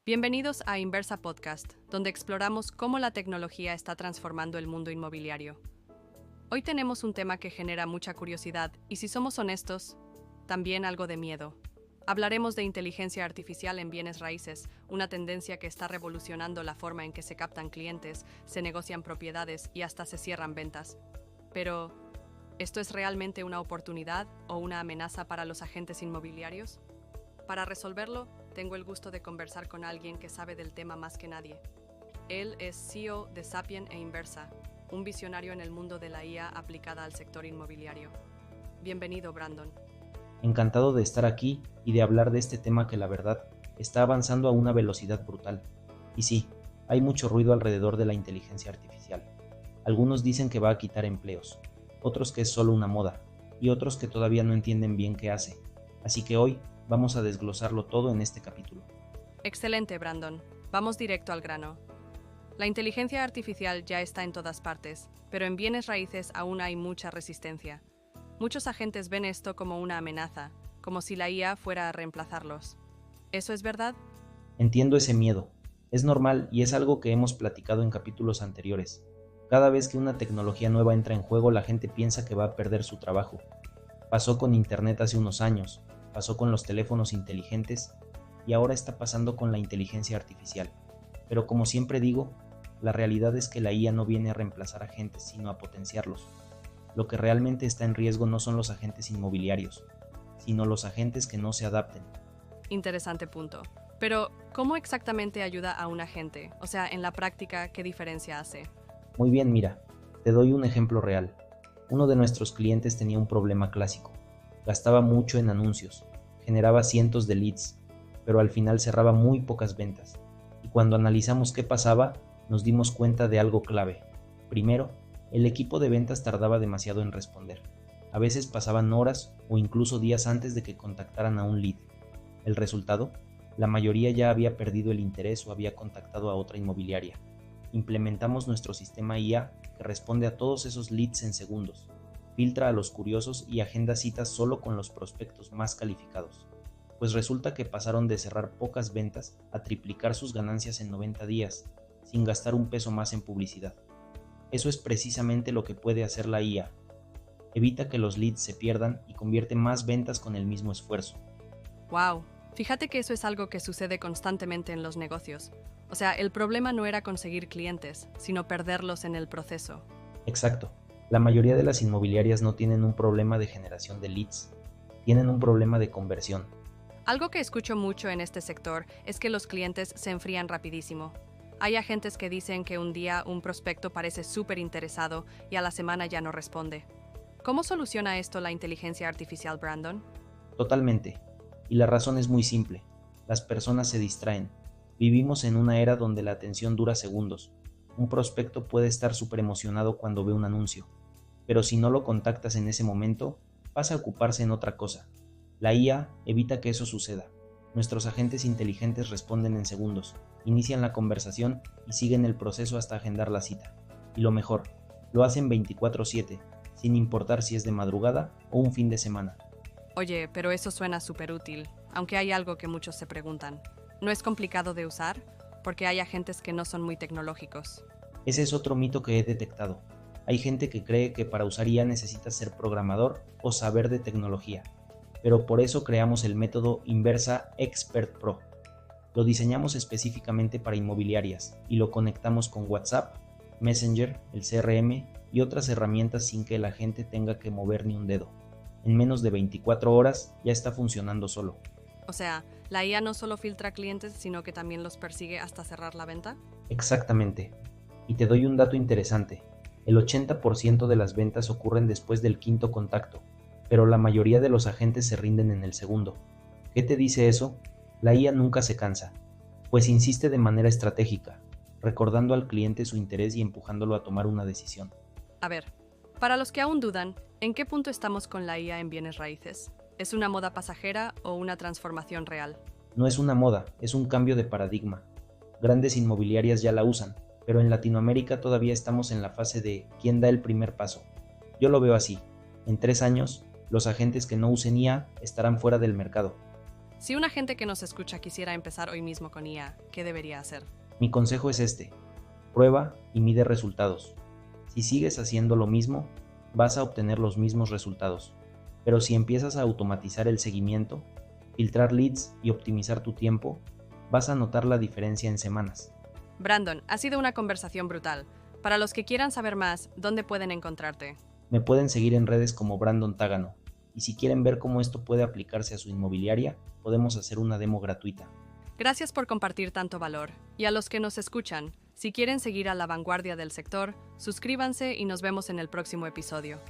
Bienvenidos a Inversa Podcast, donde exploramos cómo la tecnología está transformando el mundo inmobiliario. Hoy tenemos un tema que genera mucha curiosidad y, si somos honestos, también algo de miedo. Hablaremos de inteligencia artificial en bienes raíces, una tendencia que está revolucionando la forma en que se captan clientes, se negocian propiedades y hasta se cierran ventas. Pero, ¿esto es realmente una oportunidad o una amenaza para los agentes inmobiliarios? Para resolverlo, tengo el gusto de conversar con alguien que sabe del tema más que nadie. Él es CEO de Sapien e Inversa, un visionario en el mundo de la IA aplicada al sector inmobiliario. Bienvenido, Brandon. Encantado de estar aquí y de hablar de este tema que la verdad está avanzando a una velocidad brutal. Y sí, hay mucho ruido alrededor de la inteligencia artificial. Algunos dicen que va a quitar empleos, otros que es solo una moda, y otros que todavía no entienden bien qué hace. Así que hoy vamos a desglosarlo todo en este capítulo. Excelente, Brandon. Vamos directo al grano. La inteligencia artificial ya está en todas partes, pero en bienes raíces aún hay mucha resistencia. Muchos agentes ven esto como una amenaza, como si la IA fuera a reemplazarlos. ¿Eso es verdad? Entiendo ese miedo. Es normal y es algo que hemos platicado en capítulos anteriores. Cada vez que una tecnología nueva entra en juego, la gente piensa que va a perder su trabajo. Pasó con Internet hace unos años, pasó con los teléfonos inteligentes y ahora está pasando con la inteligencia artificial. Pero como siempre digo, la realidad es que la IA no viene a reemplazar agentes, sino a potenciarlos. Lo que realmente está en riesgo no son los agentes inmobiliarios, sino los agentes que no se adapten. Interesante punto. Pero, ¿cómo exactamente ayuda a un agente? O sea, en la práctica, ¿qué diferencia hace? Muy bien, mira, te doy un ejemplo real. Uno de nuestros clientes tenía un problema clásico. Gastaba mucho en anuncios, generaba cientos de leads, pero al final cerraba muy pocas ventas. Y cuando analizamos qué pasaba, nos dimos cuenta de algo clave. Primero, el equipo de ventas tardaba demasiado en responder. A veces pasaban horas o incluso días antes de que contactaran a un lead. El resultado, la mayoría ya había perdido el interés o había contactado a otra inmobiliaria. Implementamos nuestro sistema IA que responde a todos esos leads en segundos. Filtra a los curiosos y agenda citas solo con los prospectos más calificados. Pues resulta que pasaron de cerrar pocas ventas a triplicar sus ganancias en 90 días, sin gastar un peso más en publicidad. Eso es precisamente lo que puede hacer la IA. Evita que los leads se pierdan y convierte más ventas con el mismo esfuerzo. ¡Wow! Fíjate que eso es algo que sucede constantemente en los negocios. O sea, el problema no era conseguir clientes, sino perderlos en el proceso. Exacto. La mayoría de las inmobiliarias no tienen un problema de generación de leads, tienen un problema de conversión. Algo que escucho mucho en este sector es que los clientes se enfrían rapidísimo. Hay agentes que dicen que un día un prospecto parece súper interesado y a la semana ya no responde. ¿Cómo soluciona esto la inteligencia artificial, Brandon? Totalmente. Y la razón es muy simple. Las personas se distraen. Vivimos en una era donde la atención dura segundos. Un prospecto puede estar súper emocionado cuando ve un anuncio, pero si no lo contactas en ese momento, pasa a ocuparse en otra cosa. La IA evita que eso suceda. Nuestros agentes inteligentes responden en segundos, inician la conversación y siguen el proceso hasta agendar la cita. Y lo mejor, lo hacen 24/7, sin importar si es de madrugada o un fin de semana. Oye, pero eso suena súper útil, aunque hay algo que muchos se preguntan. ¿No es complicado de usar? Porque hay agentes que no son muy tecnológicos. Ese es otro mito que he detectado. Hay gente que cree que para usar IA necesitas ser programador o saber de tecnología, pero por eso creamos el método Inversa Expert Pro. Lo diseñamos específicamente para inmobiliarias y lo conectamos con WhatsApp, Messenger, el CRM y otras herramientas sin que el agente tenga que mover ni un dedo. En menos de 24 horas ya está funcionando solo. O sea, la IA no solo filtra clientes, sino que también los persigue hasta cerrar la venta. Exactamente. Y te doy un dato interesante. El 80% de las ventas ocurren después del quinto contacto, pero la mayoría de los agentes se rinden en el segundo. ¿Qué te dice eso? La IA nunca se cansa, pues insiste de manera estratégica, recordando al cliente su interés y empujándolo a tomar una decisión. A ver, para los que aún dudan, ¿en qué punto estamos con la IA en bienes raíces? ¿Es una moda pasajera o una transformación real? No es una moda, es un cambio de paradigma. Grandes inmobiliarias ya la usan, pero en Latinoamérica todavía estamos en la fase de ¿quién da el primer paso? Yo lo veo así. En 3 años, los agentes que no usen IA estarán fuera del mercado. Si un agente que nos escucha quisiera empezar hoy mismo con IA, ¿qué debería hacer? Mi consejo es este: prueba y mide resultados. Si sigues haciendo lo mismo, vas a obtener los mismos resultados. Pero si empiezas a automatizar el seguimiento, filtrar leads y optimizar tu tiempo, vas a notar la diferencia en semanas. Brandon, ha sido una conversación brutal. Para los que quieran saber más, ¿dónde pueden encontrarte? Me pueden seguir en redes como Brandon Tágano, y si quieren ver cómo esto puede aplicarse a su inmobiliaria, podemos hacer una demo gratuita. Gracias por compartir tanto valor. Y a los que nos escuchan, si quieren seguir a la vanguardia del sector, suscríbanse y nos vemos en el próximo episodio.